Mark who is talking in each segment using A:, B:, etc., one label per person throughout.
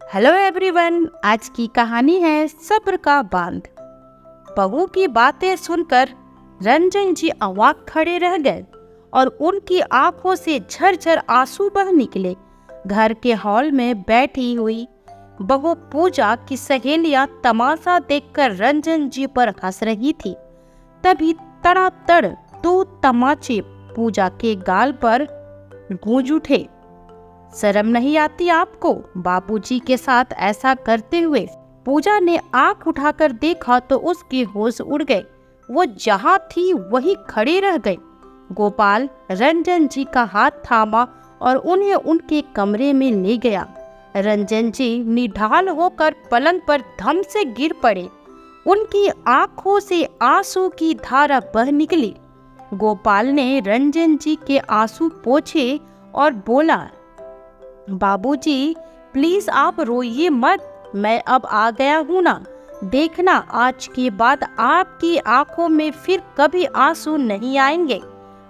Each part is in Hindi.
A: हेलो एवरीवन, आज की कहानी है सब्र का बांध। बहू की बातें सुनकर रंजन जी अवाक खड़े रह गए और उनकी आंखों से झरझर आंसू बह निकले। घर के हॉल में बैठी हुई बहू पूजा की सहेलियां तमाशा देखकर रंजन जी पर हंस रही थी। तभी तड़ातड़ दो तमाचे पूजा के गाल पर गूंज उठे। शर्म नहीं आती आपको? बाबूजी के साथ ऐसा करते हुए पूजा ने आंख उठाकर देखा तो उसके होश उड़ गए। वो जहां थी वहीं खड़े रह गए। गोपाल रंजन जी का हाथ थामा और उन्हें उनके कमरे में ले गया। रंजन जी निढाल होकर पलंग पर धम से गिर पड़े। उनकी आंखों से आंसू की धारा बह निकली। गोपाल ने रंजन जी के आंसू पोंछे और बोला, बाबूजी प्लीज आप रोइए मत, मैं अब आ गया हूँ ना। देखना आज के बाद आपकी आंखों में फिर कभी आंसू नहीं आएंगे।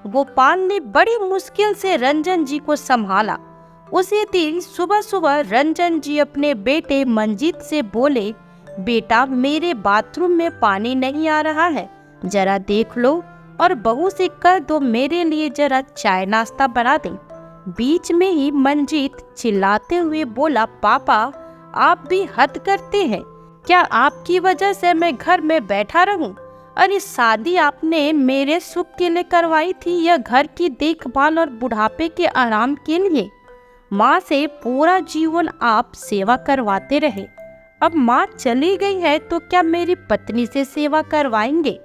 A: गोपाल ने बड़ी मुश्किल से रंजन जी को संभाला। उसी दिन सुबह सुबह रंजन जी अपने बेटे मंजीत से बोले, बेटा मेरे बाथरूम में पानी नहीं आ रहा है, जरा देख लो और बहू से कह दो मेरे लिए जरा चाय नाश्ता बना दें। बीच में ही मंजीत चिल्लाते हुए बोला, पापा आप भी हद करते हैं, क्या आपकी वजह से मैं घर में बैठा रहूं? अरे शादी आपने मेरे सुख के लिए करवाई थी या घर की देखभाल और बुढ़ापे के आराम के लिए? माँ से पूरा जीवन आप सेवा करवाते रहे, अब माँ चली गई है तो क्या मेरी पत्नी से सेवा करवाएंगे?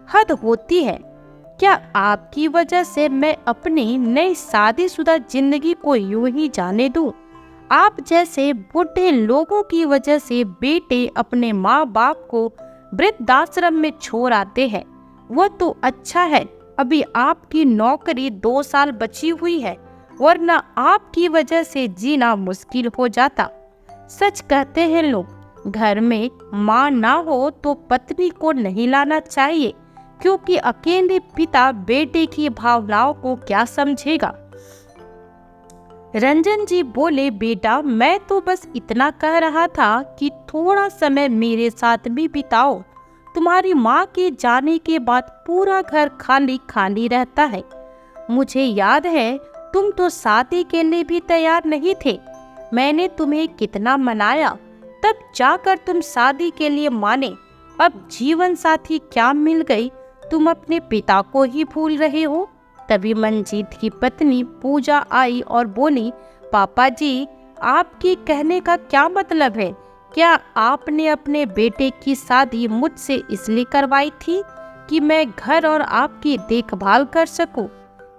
A: हद होती है। क्या आपकी वजह से मैं अपनी नई शादीशुदा जिंदगी को यूं ही जाने दूं? आप जैसे बूढ़े लोगों की वजह से बेटे अपने माँ बाप को वृद्धाश्रम में छोड़ आते हैं। वो तो अच्छा है अभी आपकी नौकरी 2 साल बची हुई है, वरना आपकी वजह से जीना मुश्किल हो जाता। सच कहते हैं लोग, घर में माँ ना हो तो पत्नी को नहीं लाना चाहिए, क्योंकि अकेले पिता बेटे की भावनाओं को क्या समझेगा। रंजन जी बोले, बेटा मैं तो बस इतना कह रहा था कि थोड़ा समय मेरे साथ भी बिताओ। तुम्हारी माँ के जाने के बाद पूरा घर खाली खाली रहता है। मुझे याद है तुम तो शादी के लिए भी तैयार नहीं थे। मैंने तुम्हें कितना मनाया, तब जाकर तुम शादी के लिए माने। अब जीवन साथी क्या मिल गई, तुम अपने पिता को ही भूल रहे हो। तभी मंजीत की पत्नी पूजा आई और बोली, पापा जी आपके कहने का क्या मतलब है? क्या आपने अपने बेटे की शादी मुझसे इसलिए करवाई थी कि मैं घर और आपकी देखभाल कर सकूं?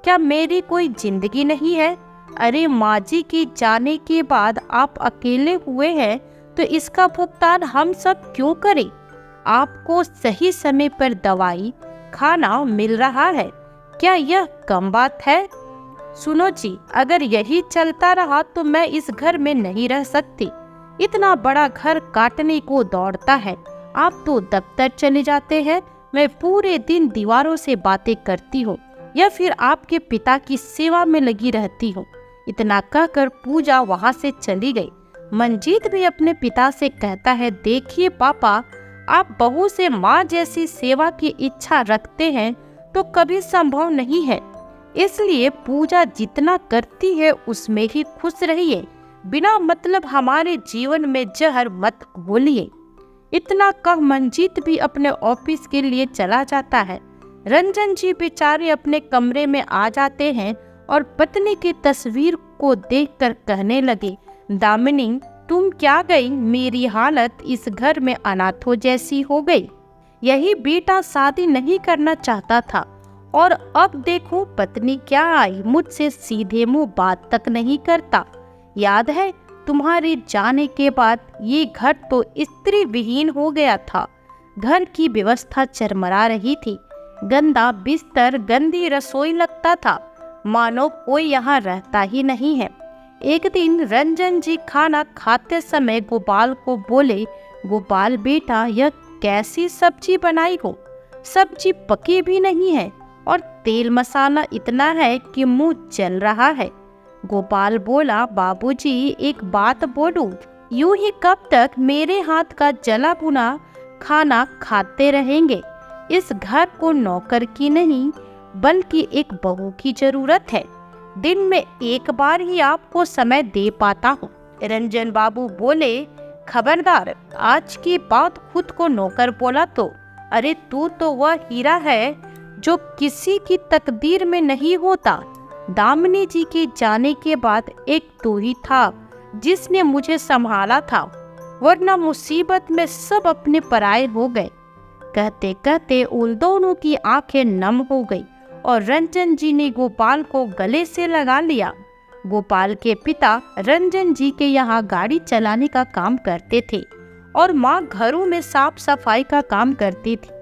A: क्या मेरी कोई जिंदगी नहीं है? अरे माँ जी के जाने के बाद आप अकेले हुए हैं तो इसका भुगतान हम सब क्यों करें? आपको सही समय पर दवाई खाना मिल रहा है, क्या यह कम बात है? सुनो जी, अगर यही चलता रहा तो मैं इस घर में नहीं रह सकती। इतना बड़ा घर काटने को दौड़ता है। आप तो दफ्तर चले जाते हैं, मैं पूरे दिन दीवारों से बातें करती हूँ या फिर आपके पिता की सेवा में लगी रहती हूँ। इतना कहकर पूजा वहाँ से चली गई। मंजीत भी अपने पिता से कहता है, देखिए पापा, आप बहू से माँ जैसी सेवा की इच्छा रखते हैं तो कभी संभव नहीं है, इसलिए पूजा जितना करती है उसमें ही खुश रहिए। बिना मतलब हमारे जीवन में जहर मत घोलिए। इतना कह मंजीत भी अपने ऑफिस के लिए चला जाता है। रंजन जी बेचारे अपने कमरे में आ जाते हैं और पत्नी की तस्वीर को देखकर कहने लगे, दामिनी तुम क्या गई, मेरी हालत इस घर में अनाथों जैसी हो गई। यही बेटा शादी नहीं करना चाहता था और अब देखो पत्नी क्या आई, मुझसे सीधे मुंह बात तक नहीं करता। याद है तुम्हारे जाने के बाद ये घर तो स्त्री विहीन हो गया था। घर की व्यवस्था चरमरा रही थी, गंदा बिस्तर, गंदी रसोई लगता था, मानो कोई यहाँ रहता ही नहीं है। एक दिन रंजन जी खाना खाते समय गोपाल को बोले, गोपाल बेटा यह कैसी सब्जी बनाई हो? सब्जी पकी भी नहीं है और तेल मसाला इतना है कि मुंह जल रहा है। गोपाल बोला, बाबूजी एक बात बोलूं? यूं ही कब तक मेरे हाथ का जला भुना खाना खाते रहेंगे। इस घर को नौकर की नहीं बल्कि एक बहू की जरूरत है। दिन में एक बार ही आपको समय दे पाता हूँ। रंजन बाबू बोले, खबरदार, आज की बात खुद को नौकर बोला तो। अरे तू तो वह हीरा है जो किसी की तकदीर में नहीं होता। दामिनी जी के जाने के बाद एक तू ही था जिसने मुझे संभाला था, वरना मुसीबत में सब अपने पराये हो गए। कहते कहते उन दोनों की आंखें नम हो गई और रंजन जी ने गोपाल को गले से लगा लिया। गोपाल के पिता रंजन जी के यहाँ गाड़ी चलाने का काम करते थे और माँ घरों में साफ सफाई का काम करती थी।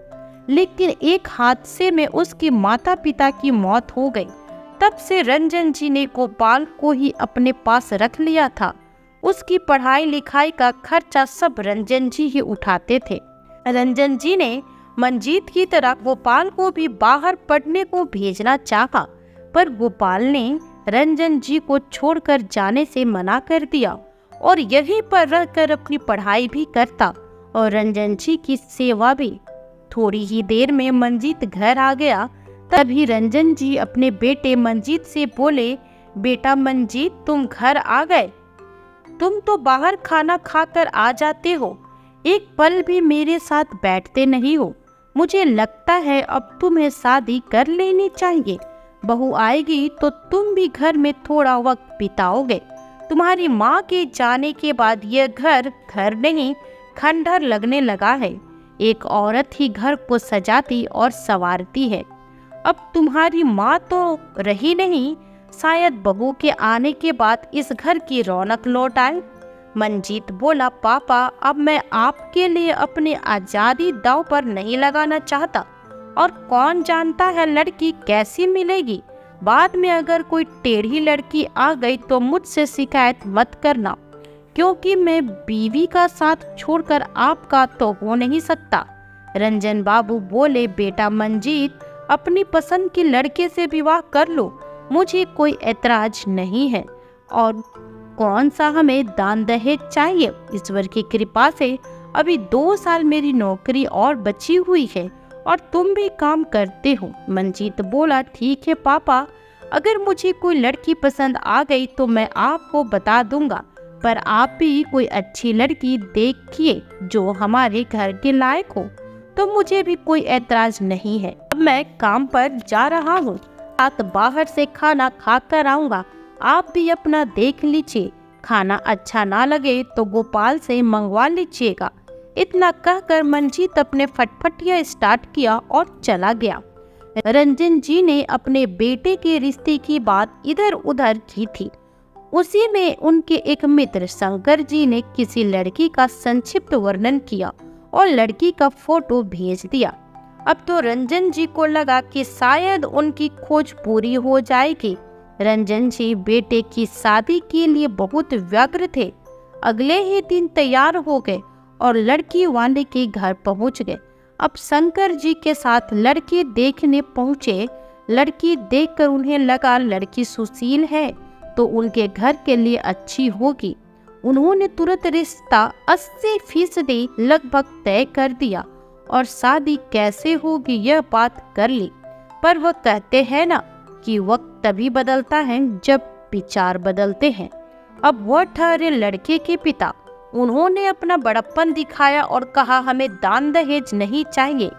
A: लेकिन एक हादसे में उसके माता पिता की मौत हो गई। तब से रंजन जी ने गोपाल को ही अपने पास रख लिया था। उसकी पढ़ाई लिखाई का खर्चा सब रंजन जी ही उठाते थे। रंजन जी ने मंजीत की तरह गोपाल को भी बाहर पढ़ने को भेजना चाहा, पर गोपाल ने रंजन जी को छोड़कर जाने से मना कर दिया और यहीं पर रहकर अपनी पढ़ाई भी करता और रंजन जी की सेवा भी। थोड़ी ही देर में मंजीत घर आ गया। तभी रंजन जी अपने बेटे मंजीत से बोले, बेटा मंजीत, तुम घर आ गए। तुम तो बाहर खाना खाकर आ जाते हो, एक पल भी मेरे साथ बैठते नहीं हो। मुझे लगता है अब तुम्हें शादी कर लेनी चाहिए। बहू आएगी तो तुम भी घर में थोड़ा वक्त बिताओगे। तुम्हारी माँ के जाने के बाद यह घर घर नहीं खंडहर लगने लगा है। एक औरत ही घर को सजाती और संवारती है। अब तुम्हारी माँ तो रही नहीं, शायद बहू के आने के बाद इस घर की रौनक लौट आए। मंजीत बोला, पापा, अब मैं आपके लिए अपनी आज़ादी दांव पर नहीं लगाना चाहता, और कौन जानता है लड़की कैसी मिलेगी। बाद में अगर कोई टेढ़ी लड़की आ गई तो मुझसे शिकायत मत करना, क्योंकि मैं बीवी का साथ छोड़कर आपका तो हो नहीं सकता। रंजन बाबू बोले, बेटा मंजीत, अपनी पसंद के लड़के से विवाह कर लो, मुझे कोई ऐतराज नहीं है। और कौन सा हमें दान दहेज चाहिए। ईश्वर की कृपा से अभी 2 साल मेरी नौकरी और बची हुई है और तुम भी काम करते हो। मंजीत बोला, ठीक है पापा, अगर मुझे कोई लड़की पसंद आ गई तो मैं आपको बता दूंगा, पर आप भी कोई अच्छी लड़की देखिए जो हमारे घर के लायक हो, तो मुझे भी कोई ऐतराज नहीं है। अब मैं काम पर जा रहा हूँ, रात बाहर से खाना खा कर आऊँगा, आप भी अपना देख लीजिए। खाना अच्छा ना लगे तो गोपाल से मंगवा लीजिएगा। इतना कहकर मंजीत अपने फटफटिया स्टार्ट किया और चला गया। रंजन जी ने अपने बेटे के रिश्ते की बात इधर उधर की थी। उसी में उनके एक मित्र शंकर जी ने किसी लड़की का संक्षिप्त वर्णन किया और लड़की का फोटो भेज दिया। अब तो रंजन जी को लगा कि शायद उनकी खोज पूरी हो जाएगी। रंजन जी बेटे की शादी के लिए बहुत व्यग्र थे। अगले ही दिन तैयार हो गए और लड़की वाले के घर पहुंच गए। अब शंकर जी के साथ लड़की देखने पहुंचे। लड़की देखकर उन्हें लगा लड़की सुशील है तो उनके घर के लिए अच्छी होगी। उन्होंने तुरंत रिश्ता 80% लगभग तय कर दिया और शादी कैसे होगी यह बात कर ली। पर वह कहते हैं ना कि वक्त तभी बदलता है जब विचार बदलते हैं। अब वह ठहरे लड़के के पिता। उन्होंने अपना बड़प्पन दिखाया और कहा, हमें दान दहेज नहीं चाहिए,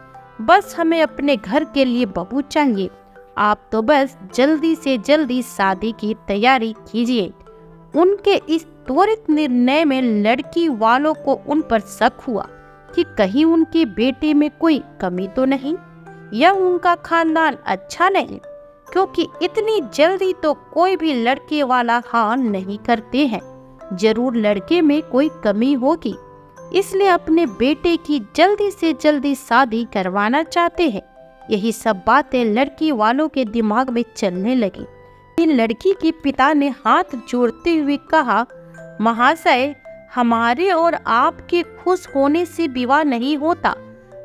A: बस हमें अपने घर के लिए बहू चाहिए। आप तो बस जल्दी से जल्दी शादी की तैयारी कीजिए। उनके इस त्वरित निर्णय में लड़की वालों को उन पर शक हुआ कि कहीं उनके बेटे में कोई कमी तो नहीं, या उनका खानदान अच्छा नहीं, क्योंकि इतनी जल्दी तो कोई भी लड़के वाला हाँ नहीं करते हैं। जरूर लड़के में कोई कमी होगी, इसलिए अपने बेटे की जल्दी से जल्दी शादी करवाना चाहते हैं। यही सब बातें लड़की वालों के दिमाग में चलने लगी। इन लड़की के पिता ने हाथ जोड़ते हुए कहा, महाशय, हमारे और आपके खुश होने से विवाह नहीं होता।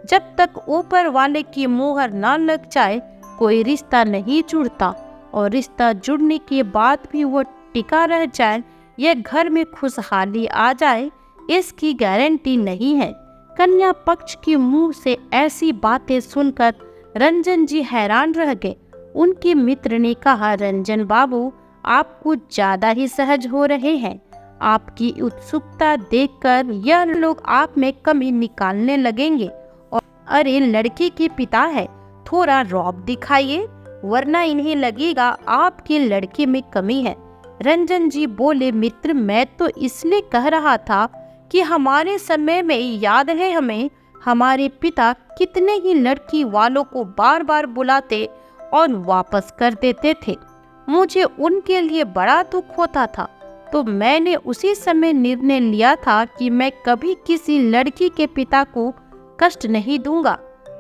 A: जब तक ऊपर वाले की मोहर न लग जाए कोई रिश्ता नहीं जुड़ता, और रिश्ता जुड़ने के बाद भी वो टिका रह जाए यह घर में खुशहाली आ जाए इसकी गारंटी नहीं है। कन्या पक्ष के मुंह से ऐसी बातें सुनकर रंजन जी हैरान रह गए। उनके मित्र ने कहा, रंजन बाबू, आप कुछ ज्यादा ही सहज हो रहे हैं। आपकी उत्सुकता देखकर यह लोग आप में कमी निकालने लगेंगे। और अरे, लड़के के पिता है, थोड़ा रौब दिखाइए, वरना इन्हें लगेगा आपके लड़के में कमी है। रंजन जी बोले, मित्र, मैं तो इसलिए कह रहा था कि हमारे समय में याद है हमें, हमारे पिता कितने ही लड़की वालों को बार बार बुलाते और वापस कर देते थे। मुझे उनके लिए बड़ा दुख होता था, तो मैंने उसी समय निर्णय लिया था कि मैं कभी किसी लड़की के पिता को कष्ट नहीं दूंगा।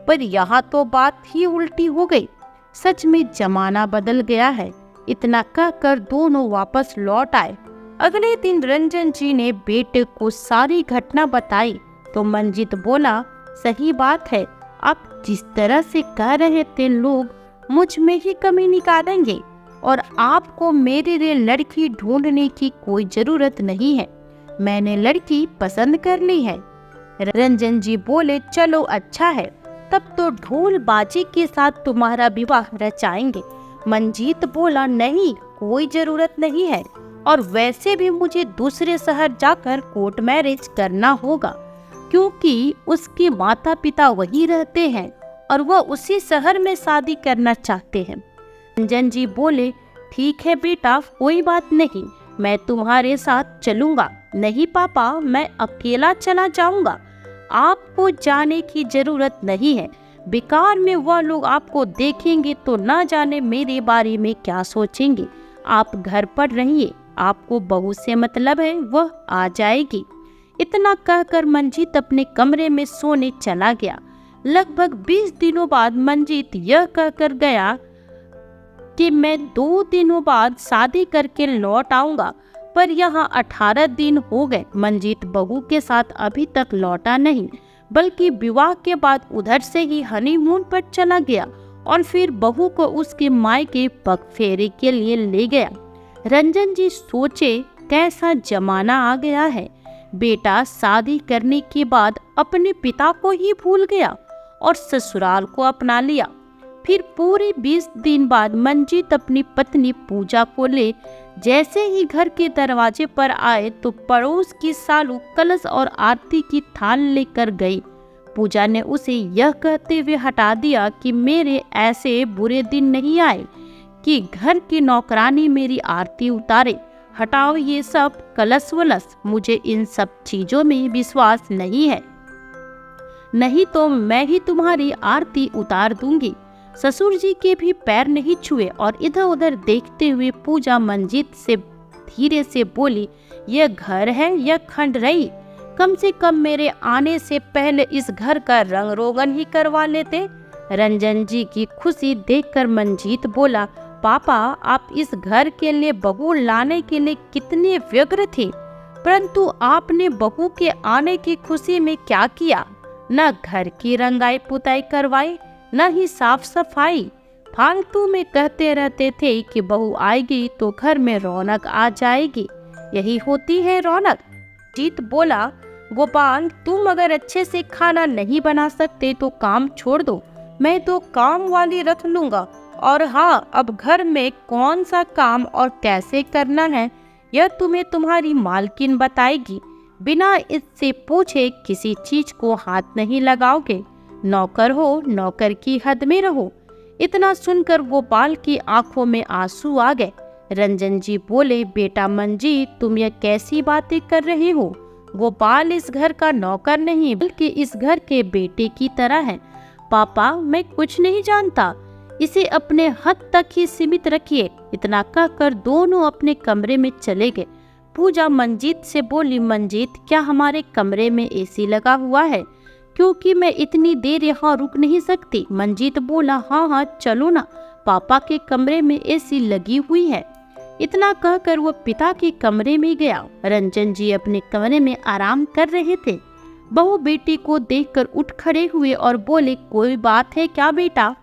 A: पर यहाँ तो बात ही उल्टी हो गई। सच में जमाना बदल गया है। इतना कहकर दोनों वापस लौट आए। अगले दिन रंजन जी ने बेटे को सारी घटना बताई तो मंजीत बोला, सही बात है, आप जिस तरह से कह रहे थे लोग मुझ में ही कमी निकालेंगे और आपको मेरे लिए लड़की ढूंढने की कोई जरूरत नहीं है। मैंने लड़की पसंद कर ली है। रंजन जी बोले, चलो अच्छा है, तब तो ढोल बाजे के साथ तुम्हारा विवाह रचाएंगे। मंजीत बोला, नहीं, कोई जरूरत नहीं है, और वैसे भी मुझे दूसरे शहर जाकर कोर्ट मैरिज करना होगा, क्योंकि उसके माता पिता वहीं रहते हैं और वह उसी शहर में शादी करना चाहते हैं। रंजन जी बोले, ठीक है बेटा, कोई बात नहीं, मैं तुम्हारे साथ चलूंगा। नहीं पापा, मैं अकेला चला जाऊंगा, आपको जाने की जरूरत नहीं है। बेकार में वह लोग आपको देखेंगे तो ना जाने मेरे बारे में क्या सोचेंगे। आप घर पर रहिए, आपको बहू से मतलब है, वह आ जाएगी। इतना कहकर मंजीत अपने कमरे में सोने चला गया। लगभग 20 दिनों बाद मंजीत यह कहकर गया कि मैं 2 दिनों बाद शादी करके लौट आऊंगा, पर यहाँ 18 दिन हो गए। मंजीत बहू के साथ अभी तक लौटा नहीं, बल्कि विवाह के बाद उधर से ही हनीमून पर चला गया और फिर बहू को उसके मायके पग फेरे के लिए ले गया। रंजन जी सोचे, कैसा जमाना आ गया है। बेटा शादी करने के बाद अपने पिता को ही भूल गया और ससुराल को अपना लिया। फिर पूरे 20 दिन बाद मंजीत अपनी पत्नी पूजा को ले जैसे ही घर के दरवाजे पर आए तो पड़ोस की सालू कलश और आरती की थाल लेकर गई। पूजा ने उसे यह कहते हुए हटा दिया कि मेरे ऐसे बुरे दिन नहीं आए कि घर की नौकरानी मेरी आरती उतारे। हटाओ ये सब कलश वलश, मुझे इन सब चीजों में विश्वास नहीं है, नहीं तो मैं ही तुम्हारी आरती उतार दूंगी। ससुर जी के भी पैर नहीं छुए और इधर उधर देखते हुए पूजा मंजीत से धीरे से बोली, यह घर है या खंडरई? कम से कम मेरे आने से पहले इस घर का रंग रोगन ही करवा लेते। रंजन जी की खुशी देखकर मंजीत बोला, पापा, आप इस घर के लिए बहू लाने के लिए कितने व्यग्र थे, परंतु आपने बहू के आने की खुशी में क्या किया? न घर की रंगाई पुताई करवाई, न ही साफ सफाई। फालतू में कहते रहते थे कि बहू आएगी तो घर में रौनक आ जाएगी। यही होती है रौनक। जीत बोला, गोपाल, तुम अगर अच्छे से खाना नहीं बना सकते तो काम छोड़ दो, मैं तो काम वाली रख लूंगा। और हाँ, अब घर में कौन सा काम और कैसे करना है यह तुम्हें तुम्हारी मालकिन बताएगी। बिना इससे पूछे किसी चीज को हाथ नहीं लगाओगे। नौकर हो, नौकर की हद में रहो। इतना सुनकर गोपाल की आंखों में आंसू आ गए। रंजन जी बोले, बेटा मंजीत, तुम यह कैसी बातें कर रहे हो? गोपाल इस घर का नौकर नहीं बल्कि इस घर के बेटे की तरह है। पापा, मैं कुछ नहीं जानता, इसे अपने हद तक ही सीमित रखिए। इतना कहकर दोनों अपने कमरे में चले गए। पूजा मंजीत से बोली, मंजीत, क्या हमारे कमरे में एसी लगा हुआ है? क्योंकि मैं इतनी देर यहाँ रुक नहीं सकती। मंजीत बोला, हाँ हाँ चलो ना, पापा के कमरे में एसी लगी हुई है। इतना कहकर वो पिता के कमरे में गया। रंजन जी अपने कमरे में आराम कर रहे थे। बहू बेटी को देखकर उठ खड़े हुए और बोले, कोई बात है क्या बेटा?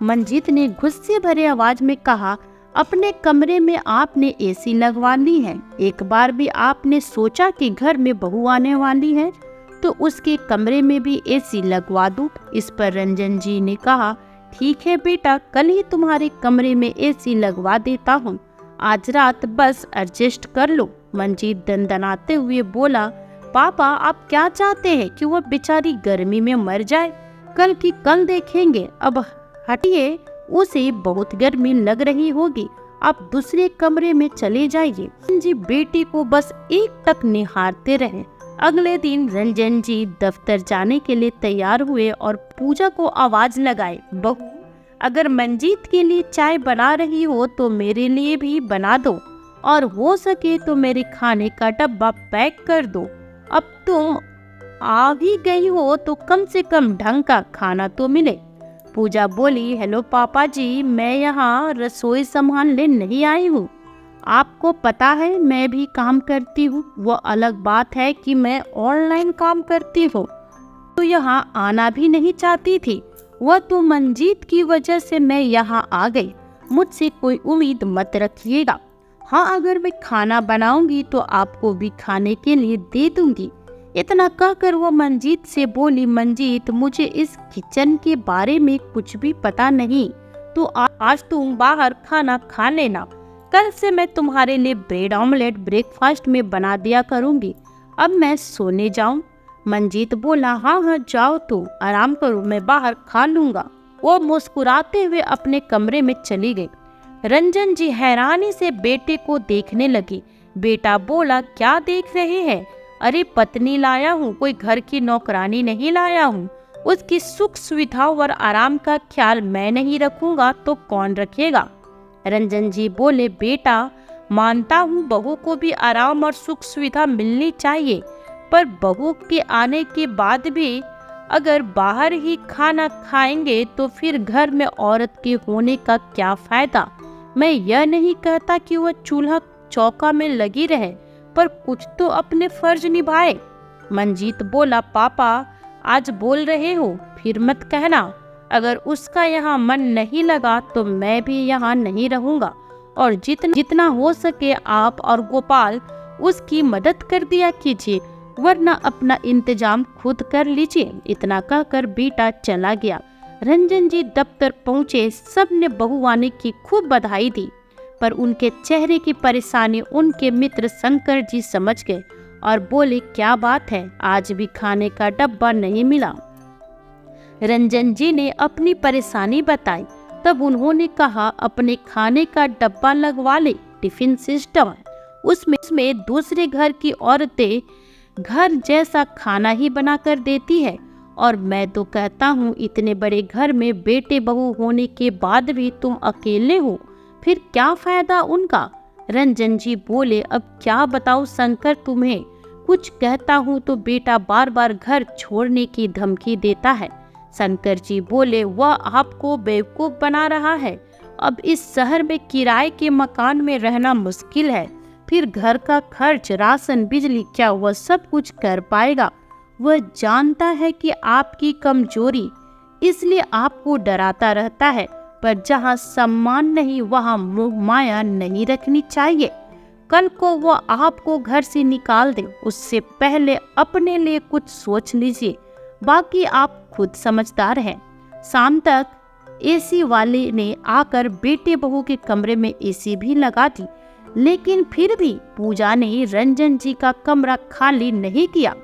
A: मंजीत ने गुस्से भरे आवाज में कहा, अपने कमरे में आपने एसी लगवा ली है। एक बार भी आपने सोचा कि घर में बहू आने वाली है तो उसके कमरे में भी एसी लगवा दूं? इस पर रंजन जी ने कहा, ठीक है बेटा, कल ही तुम्हारे कमरे में एसी लगवा देता हूँ, आज रात बस एडजस्ट कर लो। मंजीत दंदनाते हुए बोला, पापा आप क्या चाहते हैं कि वह बेचारी गर्मी में मर जाए? कल की कल देखेंगे, अब हटिए, उसे बहुत गर्मी लग रही होगी, आप दूसरे कमरे में चले जाइए। जी बेटी को बस एक टक निहारते रहे। अगले दिन रंजन जी दफ्तर जाने के लिए तैयार हुए और पूजा को आवाज लगाए, बहू अगर मंजीत के लिए चाय बना रही हो तो मेरे लिए भी बना दो, और हो सके तो मेरे खाने का डब्बा पैक कर दो। अब तुम आ भी गई हो तो कम से कम ढंग का खाना तो मिले। पूजा बोली, हेलो पापा जी, मैं यहाँ रसोई संभालने नहीं आई हूँ। आपको पता है मैं भी काम करती हूँ, वो अलग बात है कि मैं ऑनलाइन काम करती हूँ, तो यहाँ आना भी नहीं चाहती थी। वह तो मंजीत की वजह से मैं यहाँ आ गई, मुझसे कोई उम्मीद मत रखिएगा। हाँ, अगर मैं खाना बनाऊंगी तो आपको भी खाने के लिए दे दूंगी। इतना कहकर वो मंजीत से बोली, मंजीत मुझे इस किचन के बारे में कुछ भी पता नहीं, तो आज तुम बाहर खाना खा लेना, कल से मैं तुम्हारे लिए ब्रेड ऑमलेट ब्रेकफास्ट में बना दिया करूंगी। अब मैं सोने जाऊं? मंजीत बोला, हाँ हाँ जाओ, तो आराम करो, मैं बाहर खा लूंगा। वो मुस्कुराते हुए अपने कमरे में चली गई। रंजन जी हैरानी से बेटे को देखने लगी। बेटा बोला, क्या देख रहे हैं? अरे पत्नी लाया हूँ, कोई घर की नौकरानी नहीं लाया हूँ। उसकी सुख सुविधा और आराम का ख्याल मैं नहीं रखूंगा तो कौन रखेगा? रंजन जी बोले, बेटा मानता हूँ बहू को भी आराम और सुख सुविधा मिलनी चाहिए, पर बहू के आने के बाद भी अगर बाहर ही खाना खाएंगे तो फिर घर में औरत के होने का क्या फायदा? मैं यह नहीं कहता कि वह चूल्हा चौका में लगी रहे, पर कुछ तो अपने फर्ज निभाए। मंजीत बोला, पापा आज बोल रहे हो, फिर मत कहना। अगर उसका यहाँ मन नहीं लगा तो मैं भी यहाँ नहीं रहूंगा, और जितना हो सके आप और गोपाल उसकी मदद कर दिया कीजिए, वरना अपना इंतजाम खुद कर लीजिए। इतना कहकर बेटा चला गया। रंजन जी दफ्तर पहुँचे। सबने बहू आने की खूब बधाई दी, पर उनके चेहरे की परेशानी उनके मित्र शंकर जी समझ गए और बोले, क्या बात है, आज भी खाने का डब्बा नहीं मिला? रंजन जी ने अपनी परेशानी बताई। तब उन्होंने कहा, अपने खाने का डब्बा लगवा ले, टिफिन सिस्टम, उसमें दूसरे घर की औरतें घर जैसा खाना ही बना कर देती है, और मैं तो कहता हूँ इतने बड़े घर में बेटे बहू होने के बाद भी तुम अकेले हो, फिर क्या फायदा उनका? रंजन जी बोले, अब क्या बताऊं शंकर तुम्हें, कुछ कहता हूँ तो बेटा बार बार घर छोड़ने की धमकी देता है। शंकर जी बोले, वह आपको बेवकूफ बना रहा है। अब इस शहर में किराए के मकान में रहना मुश्किल है, फिर घर का खर्च, राशन, बिजली, क्या वह सब कुछ कर पाएगा? वह जानता है कि आपकी कमजोरी, इसलिए आपको डराता रहता है, पर जहाँ सम्मान नहीं वहाँ मोह माया नहीं रखनी चाहिए। कल को वो आपको घर से निकाल दे, उससे पहले अपने लिए कुछ सोच लीजिए, बाकी आप खुद समझदार हैं। शाम तक एसी वाले ने आकर बेटे बहू के कमरे में एसी भी लगा दी, लेकिन फिर भी पूजा ने रंजन जी का कमरा खाली नहीं किया।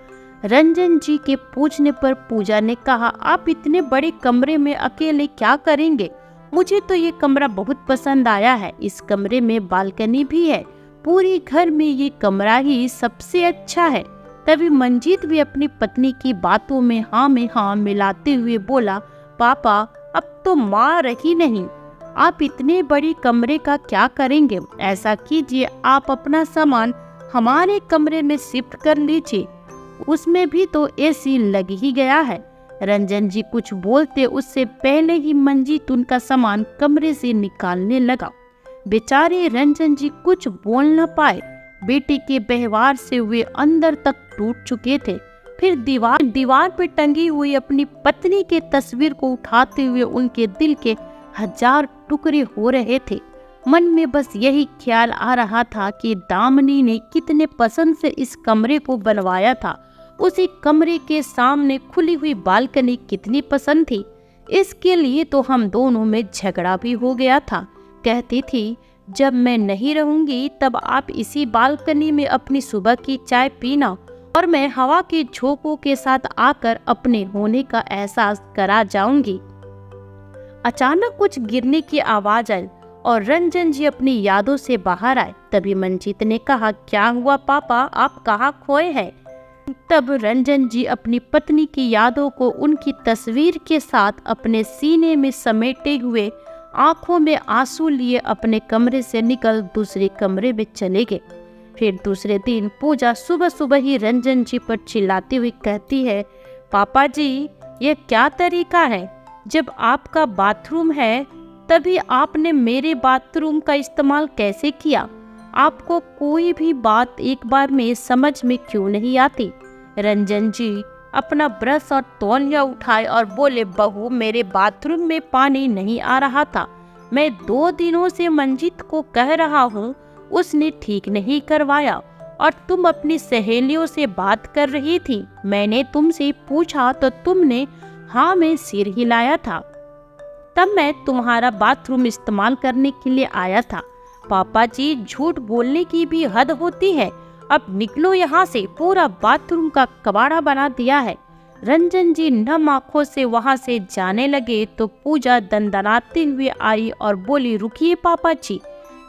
A: रंजन जी के पूछने पर पूजा ने कहा, आप इतने बड़े कमरे में अकेले क्या करेंगे? मुझे तो ये कमरा बहुत पसंद आया है, इस कमरे में बालकनी भी है, पूरी घर में ये कमरा ही सबसे अच्छा है। तभी मंजीत भी अपनी पत्नी की बातों में हाँ मिलाते हुए बोला, पापा अब तो माँ रही नहीं, आप इतने बड़े कमरे का क्या करेंगे? ऐसा कीजिए, आप अपना सामान हमारे कमरे में शिफ्ट कर लीजिए, उसमें भी तो एसी लग ही गया है। रंजन जी कुछ बोलते उससे पहले ही मंजीत उनका सामान कमरे से निकालने लगा। बेचारे रंजन जी कुछ बोल न पाए, बेटे के व्यवहार से वे अंदर तक टूट चुके थे। फिर दीवार पर टंगी हुई अपनी पत्नी के तस्वीर को उठाते हुए उनके दिल के 1000 टुकड़े हो रहे थे। मन में बस यही ख्याल आ रहा था कि दामिनी ने कितने पसंद से इस कमरे को बनवाया था। उसी कमरे के सामने खुली हुई बालकनी कितनी पसंद थी। इसके लिए तो हम दोनों में झगड़ा भी हो गया था। कहती थी, जब मैं नहीं रहूंगी तब आप इसी बालकनी में अपनी सुबह की चाय पीना और मैं हवा के झोंकों के साथ आकर अपने होने का एहसास करा जाऊंगी। अचानक कुछ गिरने की आवाज आई और रंजन जी अपनी यादों से बाहर आए। तभी मंजीत ने कहा, क्या हुआ पापा, आप कहाँ खोए हैं? तब रंजन जी अपनी पत्नी की यादों को उनकी तस्वीर के साथ अपने सीने में समेटे हुए आंखों में आंसू लिए अपने कमरे से निकल दूसरे कमरे में चले गए। फिर दूसरे दिन पूजा सुबह सुबह ही रंजन जी पर चिल्लाती हुई कहती है, पापा जी ये क्या तरीका है? जब आपका बाथरूम है तभी आपने मेरे बाथरूम का इस्तेमाल कैसे किया? आपको कोई भी बात एक बार में समझ में क्यों नहीं आती? रंजन जी अपना ब्रश और तौलिया उठाए और बोले, बहू मेरे बाथरूम में पानी नहीं आ रहा था। मैं 2 दिनों से मंजीत को कह रहा हूँ, उसने ठीक नहीं करवाया और तुम अपनी सहेलियों से बात कर रही थी। मैंने तुमसे पूछा तो तुमने हाँ में सिर हिलाया था। तब मैं तुम्हारा बाथरूम इस्तेमाल करने के लिए आया था। पापा जी झूठ बोलने की भी हद होती है। अब निकलो यहाँ से, पूरा बाथरूम का कबाड़ा बना दिया है। रंजन जी नम आंखों से वहाँ से जाने लगे तो पूजा दंदनाते हुए आई और बोली, रुकिए पापा जी।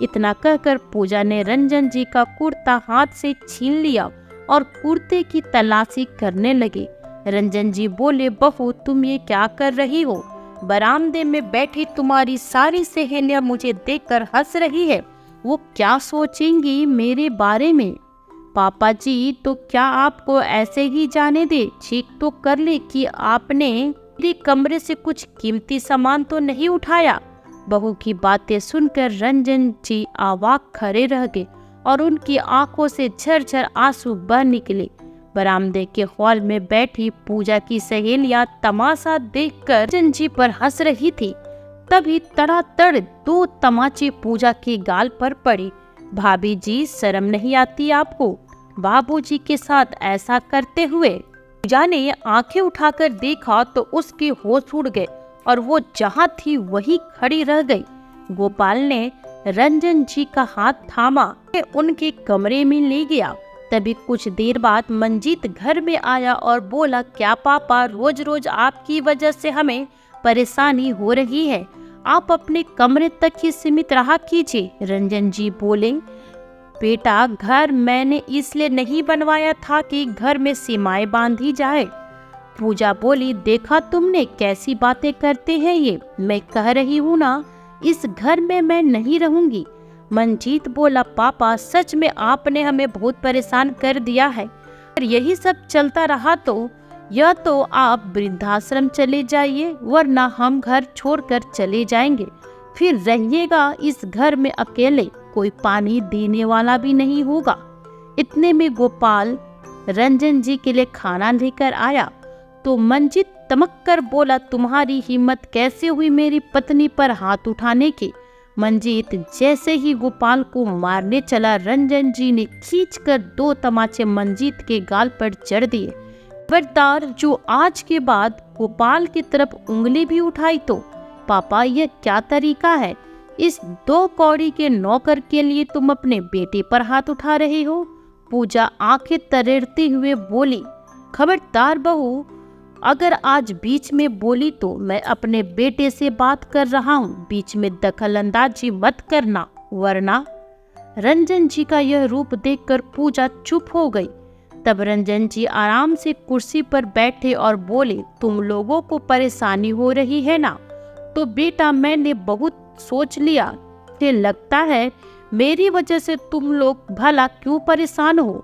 A: इतना कहकर पूजा ने रंजन जी का कुर्ता हाथ से छीन लिया और कुर्ते की तलाशी करने लगे। रंजन जी बोले, बहू तुम ये क्या कर रही हो? बरामदे में बैठी तुम्हारी सारी सहेलियां मुझे देखकर हंस रही है। वो क्या सोचेंगी मेरे बारे में? पापा जी तो क्या आपको ऐसे ही जाने दे? चेक तो कर ले कि आपने मेरे कमरे से कुछ कीमती सामान तो नहीं उठाया। बहू की बातें सुनकर रंजन जी अवाक खड़े रह गए और उनकी आंखों से झरझर आंसू बह निकले। बरामदे के हॉल में बैठी पूजा की सहेलियां तमाशा देखकर रंजन जी पर हंस रही थी। तभी तड़ातड़ 2 तमाचे पूजा के गाल पर पड़े। भाभी जी शर्म नहीं आती आपको? बाबूजी के साथ ऐसा करते हुए? पूजा ने आंखें उठाकर देखा तो उसके होश उड़ गए और वो जहाँ थी वहीं खड़ी रह गई। गोपाल ने रंजन जी का हाथ थामा, उनके कमरे में ले गया। तभी कुछ देर बाद मंजीत घर में आया और बोला, क्या पापा रोज रोज आपकी वजह से हमें परेशानी हो रही है? आप अपने कमरे तक ही सीमित रहा कीजिए। रंजन जी बोले, बेटा घर मैंने इसलिए नहीं बनवाया था कि घर में सीमाएं बांधी जाए। पूजा बोली, देखा तुमने कैसी बातें करते हैं ये? मैं कह रही हूँ ना, इस घर में मैं नहीं रहूंगी। मंजीत बोला, पापा सच में आपने हमें बहुत परेशान कर दिया है। और यही सब चलता रहा तो या तो आप वृद्धाश्रम चले जाइए वरना हम घर छोड़कर चले जाएंगे। फिर रहिएगा इस घर में अकेले, कोई पानी देने वाला भी नहीं होगा। इतने में गोपाल रंजन जी के लिए खाना लेकर आया तो मंजीत तमक कर बोला, तुम्हारी हिम्मत कैसे हुई मेरी पत्नी पर हाथ उठाने की? मंजीत जैसे ही गोपाल को मारने चला, रंजन जी ने खींचकर 2 तमाचे मंजीत के गाल पर जड़ दिए। खबरदार जो आज के बाद गोपाल की तरफ उंगली भी उठाई तो पापा यह क्या तरीका है? इस 2 कौड़ी के नौकर के लिए तुम अपने बेटे पर हाथ उठा रहे हो? पूजा आंखें तरेड़ते हुए बोली, खबरदार बहू, अगर आज बीच में बोली तो मैं अपने बेटे से बात कर रहा हूँ, बीच में दखल अंदाजी मत करना वरना। रंजन जी का यह रूप देखकर पूजा चुप हो गई। तब रंजन जी आराम से कुर्सी पर बैठे और बोले, तुम लोगों को परेशानी हो रही है ना? तो बेटा मैंने बहुत सोच लिया। मुझे लगता है मेरी वजह से तुम लोग भला क्यों परेशान हो?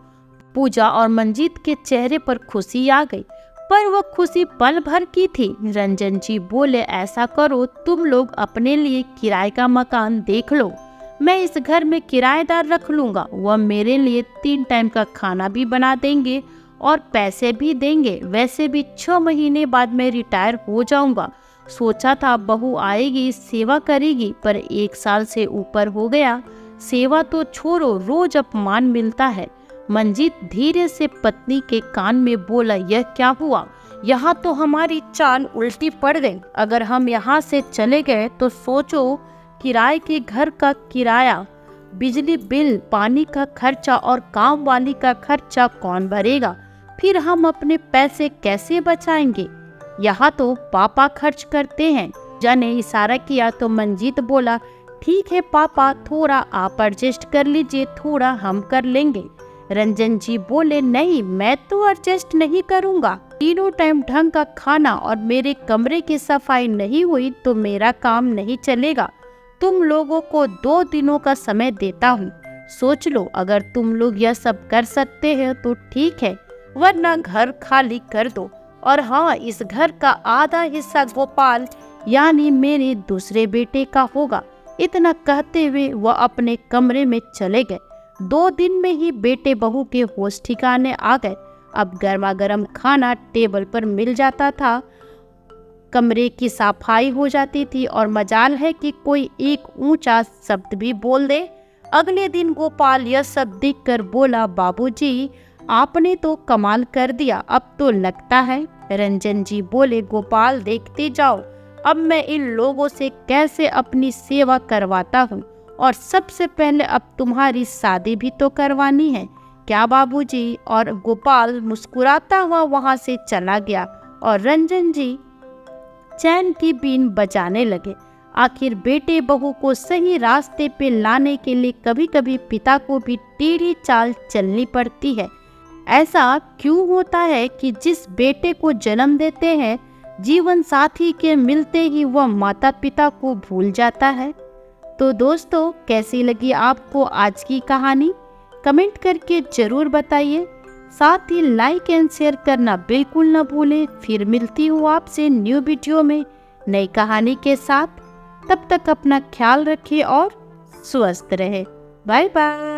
A: पूजा और मंजीत के चेहरे पर खुशी आ गई, पर वह खुशी पल भर की थी। रंजन जी बोले, ऐसा करो तुम लोग अपने लिए किराए का मकान देख लो, मैं इस घर में किराएदार रख लूंगा। वह मेरे लिए 3 टाइम का खाना भी बना देंगे और पैसे भी देंगे। वैसे भी 6 महीने बाद मैं रिटायर हो जाऊंगा। सोचा था बहू आएगी सेवा करेगी, पर 1 साल से ऊपर हो गया, सेवा तो छोड़ो रोज अपमान मिलता है। मंजीत धीरे से पत्नी के कान में बोला, यह क्या हुआ? यहाँ तो हमारी चाल उल्टी पड़ गई। अगर हम यहाँ से चले गए तो सोचो, किराए के घर का किराया, बिजली बिल, पानी का खर्चा और काम वाली का खर्चा कौन भरेगा? फिर हम अपने पैसे कैसे बचाएंगे? यहाँ तो पापा खर्च करते हैं। पूजा ने इशारा किया तो मंजीत बोला, ठीक है पापा, थोड़ा आप एडजस्ट कर लीजिए, थोड़ा हम कर लेंगे। रंजन जी बोले, नहीं मैं तो एडजस्ट नहीं करूँगा। तीनों टाइम ढंग का खाना और मेरे कमरे की सफाई नहीं हुई तो मेरा काम नहीं चलेगा। तुम लोगों को 2 दिनों का समय देता हूँ, सोच लो। अगर तुम लोग यह सब कर सकते हैं तो ठीक है, वरना घर खाली कर दो। और हाँ, इस घर का आधा हिस्सा गोपाल यानी मेरे दूसरे बेटे का होगा। इतना कहते हुए वह अपने कमरे में चले गए। 2 दिन में ही बेटे बहू के होश ठिकाने आ गए। अब गर्मा गर्म खाना टेबल पर मिल जाता था, कमरे की सफाई हो जाती थी और मजाल है कि कोई एक ऊंचा शब्द भी बोल दे। अगले दिन गोपाल यह सब देखकर बोला, बाबूजी आपने तो कमाल कर दिया, अब तो लगता है। रंजन जी बोले, गोपाल देखते जाओ, अब मैं इन लोगों से कैसे अपनी सेवा करवाता हूँ। और सबसे पहले अब तुम्हारी शादी भी तो करवानी है, क्या बाबूजी? और गोपाल मुस्कुराता हुआ वहाँ से चला गया और रंजन जी चैन की बीन बजाने लगे। आखिर बेटे बहू को सही रास्ते पे लाने के लिए कभी कभी पिता को भी टेढ़ी चाल चलनी पड़ती है। ऐसा क्यों होता है कि जिस बेटे को जन्म देते हैं, जीवन साथी के मिलते ही वह माता पिता को भूल जाता है? तो दोस्तों, कैसी लगी आपको आज की कहानी? कमेंट करके जरूर बताइए। साथ ही लाइक एंड शेयर करना बिल्कुल न भूलें। फिर मिलती हूँ आपसे न्यू वीडियो में नई कहानी के साथ। तब तक अपना ख्याल रखें और स्वस्थ रहें। Bye bye.